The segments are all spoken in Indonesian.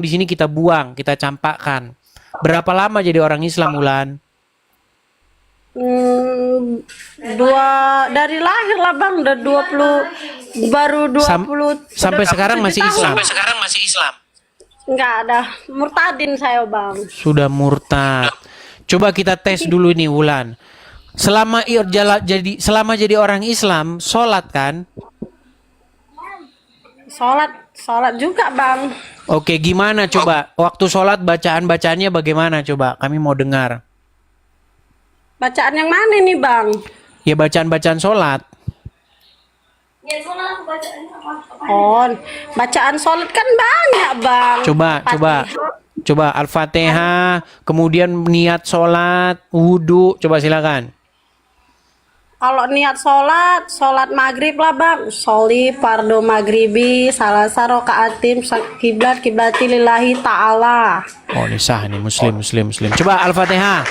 di sini kita buang, kita campakkan. Berapa lama jadi orang Islam, Wulan? Dari lahir lah bang, udah 20, baru 20. Sampai sekarang masih Islam. Enggak ada, murtadin saya bang. Sudah murtad. Coba kita tes dulu nih, Wulan. Selama jadi orang Islam, sholat kan? Sholat juga bang. Oke, gimana coba? Waktu sholat bacaan-bacaannya bagaimana coba? Kami mau dengar. Bacaan yang mana nih bang? Ya bacaan-bacaan sholat. Oh, bacaan sholat kan banyak bang. Coba Al-Fatihah, kemudian niat sholat, wudhu, coba silakan. Kalau niat sholat maghrib lah bang. Sholi fardu maghribi salasa rokaatim kiblati lillahi ta'ala. Oh ini sah nih, muslim. Coba Al-Fatihah.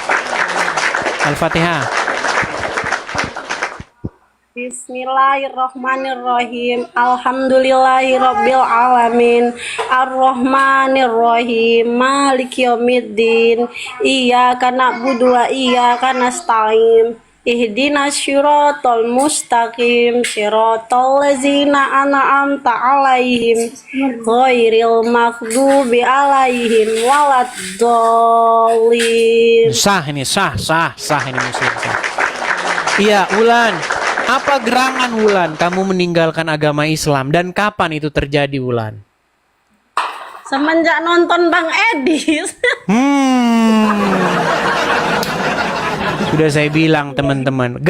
Bismillahirrahmanirrahim. Alhamdulillahirabbil alamin. Arrahmanirrahim. Maliki yaumiddin. Iyyaka na'budu wa iyyaka nasta'in. Ihdinas syiratal mustaqim. Syiratal ladzina an'amta 'alaihim ghairil maghdubi 'alaihim waladdallin. Sah ini muslim sah. Iya, Wulan. Apa gerangan Wulan kamu meninggalkan agama Islam dan kapan itu terjadi, Wulan? Semenjak nonton Bang Edis. Sudah saya bilang teman-teman,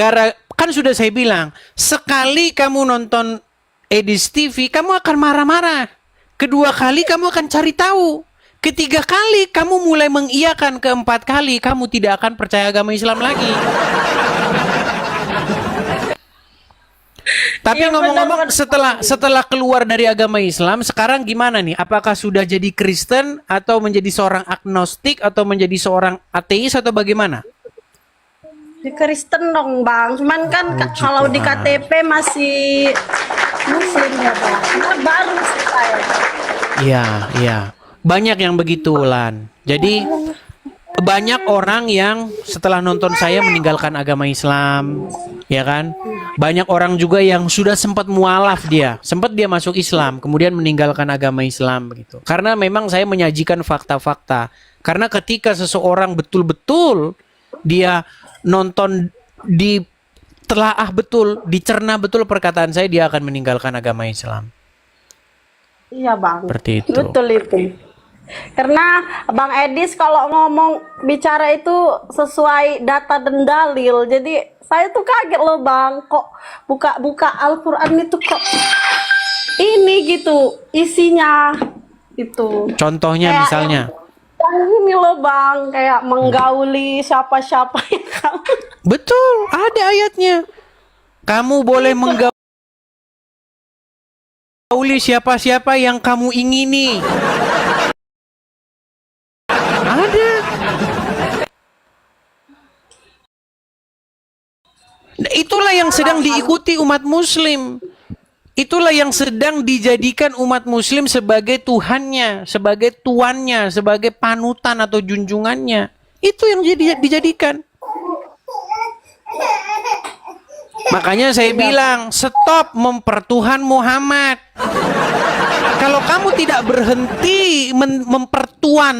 kan sudah saya bilang, sekali kamu nonton Edis TV, kamu akan marah-marah. Kedua kali kamu akan cari tahu. Ketiga kali kamu mulai mengiyakan, keempat kali kamu tidak akan percaya agama Islam lagi. Tapi Iya, ngomong-ngomong, benar. setelah keluar dari agama Islam, sekarang gimana nih? Apakah sudah jadi Kristen atau menjadi seorang agnostik atau menjadi seorang ateis atau bagaimana? Di Kristen dong Bang. Cuman kan kalau di KTP masih Muslim ya Bang. Karena baru sih saya. Iya. Banyak yang begitu, Lan. Jadi banyak orang yang setelah nonton saya meninggalkan agama Islam, ya kan? Banyak orang juga yang sudah sempat mualaf sempat dia masuk Islam, kemudian meninggalkan agama Islam begitu. Karena memang saya menyajikan fakta-fakta. Karena ketika seseorang betul-betul dia nonton, ditelaah betul, dicerna betul perkataan saya, dia akan meninggalkan agama Islam. Iya Bang. Seperti itu. Betul itu. Karena Bang Edis kalau ngomong bicara itu sesuai data dan dalil. Jadi saya tuh kaget loh Bang, kok buka Al-Qur'an itu kok ini gitu isinya itu. Contohnya Kayak misalnya. yang ini loh Bang, kayak menggauli siapa-siapa yang kamu. Betul, ada ayatnya. Kamu boleh menggauli siapa-siapa yang kamu ingini. Ada. Nah, itulah yang sedang diikuti umat muslim. Itulah yang sedang dijadikan umat muslim sebagai Tuhannya, sebagai tuannya, sebagai panutan atau junjungannya. Itu yang dijadikan. Makanya saya bilang, stop mempertuhan Muhammad. Kalau kamu tidak berhenti mempertuhan,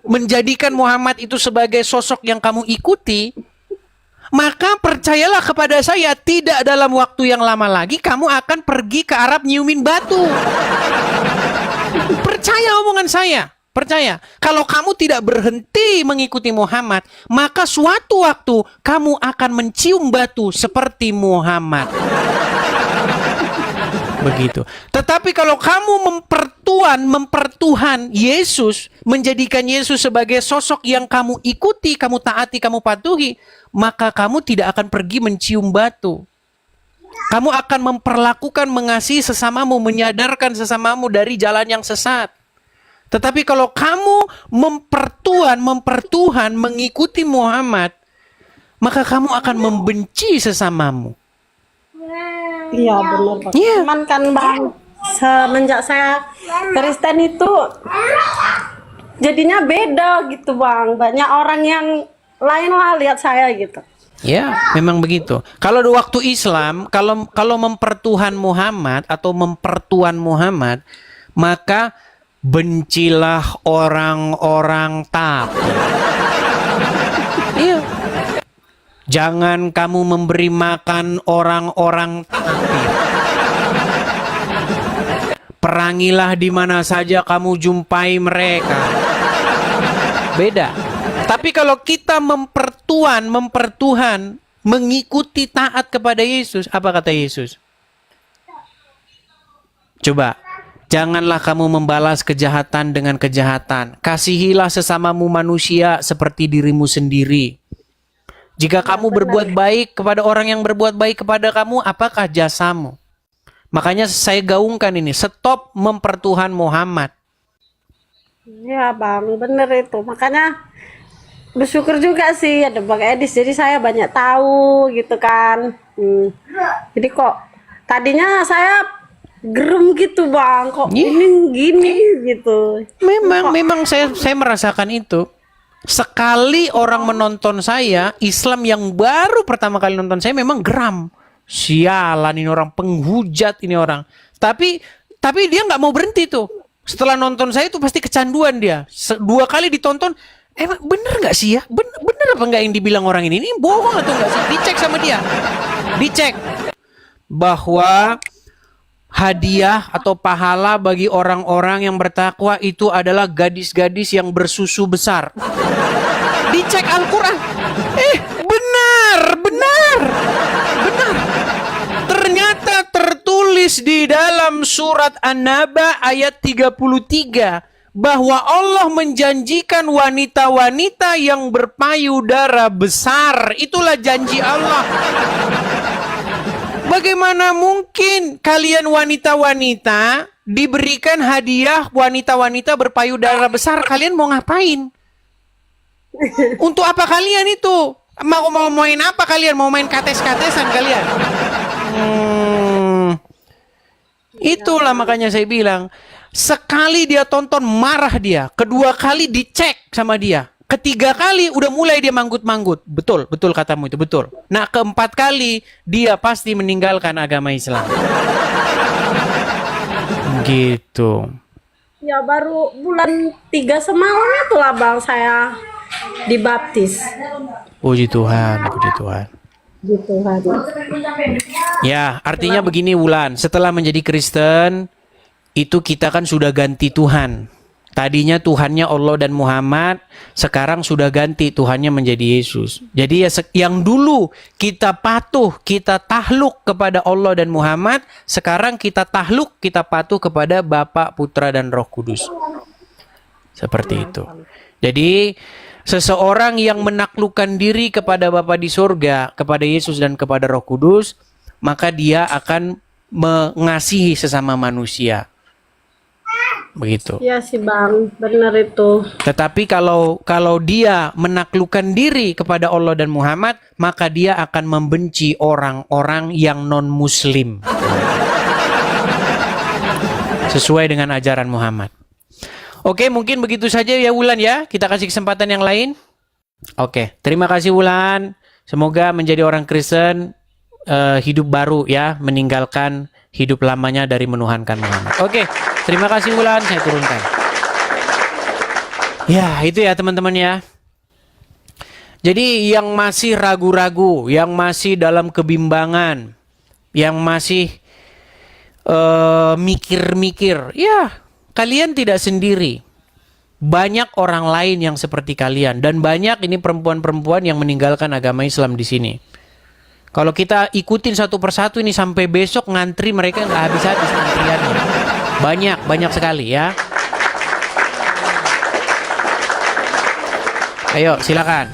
menjadikan Muhammad itu sebagai sosok yang kamu ikuti, maka percayalah kepada saya, tidak dalam waktu yang lama lagi kamu akan pergi ke Arab nyiumin batu. Percaya omongan saya. Percaya, kalau kamu tidak berhenti mengikuti Muhammad, maka suatu waktu kamu akan mencium batu seperti Muhammad. Begitu. Tetapi kalau kamu mempertuhan Yesus, menjadikan Yesus sebagai sosok yang kamu ikuti, kamu taati, kamu patuhi, maka kamu tidak akan pergi mencium batu. Kamu akan memperlakukan, mengasihi sesamamu, menyadarkan sesamamu dari jalan yang sesat. Tetapi kalau kamu mempertuhan, mengikuti Muhammad, maka kamu akan membenci sesamamu. Iya benar Bang. Iya. Cuman kan Bang, semenjak saya Kristen itu jadinya beda gitu Bang. Banyak orang yang lain lah lihat saya gitu. Ya, memang begitu. Kalau di waktu Islam, kalau mempertuhan Muhammad atau mempertuan Muhammad, maka bencilah orang-orang taat. Iya. Jangan kamu memberi makan orang-orang kafir. Perangilah di mana saja kamu jumpai mereka. Beda. Tapi kalau kita mempertuhan, mengikuti taat kepada Yesus, apa kata Yesus? Coba, janganlah kamu membalas kejahatan dengan kejahatan. Kasihilah sesamamu manusia seperti dirimu sendiri. Jika kamu berbuat baik kepada orang yang berbuat baik kepada kamu, apakah jasamu? Makanya saya gaungkan ini, stop mempertuhan Muhammad. Ya Bang, bener itu. Makanya bersyukur juga sih ada Bang Edis. Jadi saya banyak tahu gitu kan. Jadi kok tadinya saya gerem gitu Bang. Kok ini gini gitu. Memang saya merasakan itu. Sekali orang menonton saya, Islam yang baru pertama kali nonton saya memang geram. Sialan ini orang, penghujat ini orang. Tapi dia nggak mau berhenti tuh. Setelah nonton saya itu pasti kecanduan dia. 2 kali ditonton, emang bener nggak sih ya? Bener apa nggak yang dibilang orang ini? Ini bohong atau nggak sih? Dicek sama dia. Dicek bahwa hadiah atau pahala bagi orang-orang yang bertakwa itu adalah gadis-gadis yang bersusu besar. Dicek Al-Quran. Benar. Ternyata tertulis di dalam surat An-Naba ayat 33 bahwa Allah menjanjikan wanita-wanita yang berpayudara besar. Itulah janji Allah. Bagaimana mungkin kalian wanita-wanita diberikan hadiah wanita-wanita berpayudara besar? Kalian mau ngapain? Untuk apa kalian itu? Mau main apa kalian? Mau main kates-katesan kalian? Itulah makanya saya bilang, sekali dia tonton marah dia, kedua kali dicek sama dia, ketiga kali udah mulai dia manggut-manggut. Betul katamu itu, betul. Nah, keempat kali dia pasti meninggalkan agama Islam. Gitu. Ya baru bulan 3 semalam itulah Bang saya dibaptis. Puji Tuhan. Gitu kan. Ya, artinya begini Wulan, setelah menjadi Kristen, itu kita kan sudah ganti Tuhan. Tadinya Tuhannya Allah dan Muhammad, sekarang sudah ganti Tuhannya menjadi Yesus. Jadi ya yang dulu kita patuh, kita tahluk kepada Allah dan Muhammad, sekarang kita tahluk, kita patuh kepada Bapa, Putra dan Roh Kudus. Seperti itu. Jadi seseorang yang menaklukkan diri kepada Bapa di surga, kepada Yesus dan kepada Roh Kudus, maka dia akan mengasihi sesama manusia. Begitu. Iya sih Bang, benar itu. Tetapi kalau dia menaklukkan diri kepada Allah dan Muhammad, maka dia akan membenci orang-orang yang non-muslim. Sesuai dengan ajaran Muhammad. Oke, mungkin begitu saja ya Wulan ya. Kita kasih kesempatan yang lain. Oke, terima kasih Wulan. Semoga menjadi orang Kristen hidup baru ya, meninggalkan hidup lamanya dari menuhankan Muhammad. Oke, terima kasih Wulan, saya turunkan. Ya, itu ya teman-teman ya. Jadi yang masih ragu-ragu, yang masih dalam kebimbangan, yang masih mikir-mikir, ya kalian tidak sendiri. Banyak orang lain yang seperti kalian, dan banyak ini perempuan-perempuan yang meninggalkan agama Islam di sini. Kalau kita ikutin satu persatu ini sampai besok ngantri mereka nggak habis-habis antriannya. Banyak sekali ya. Ayo silakan.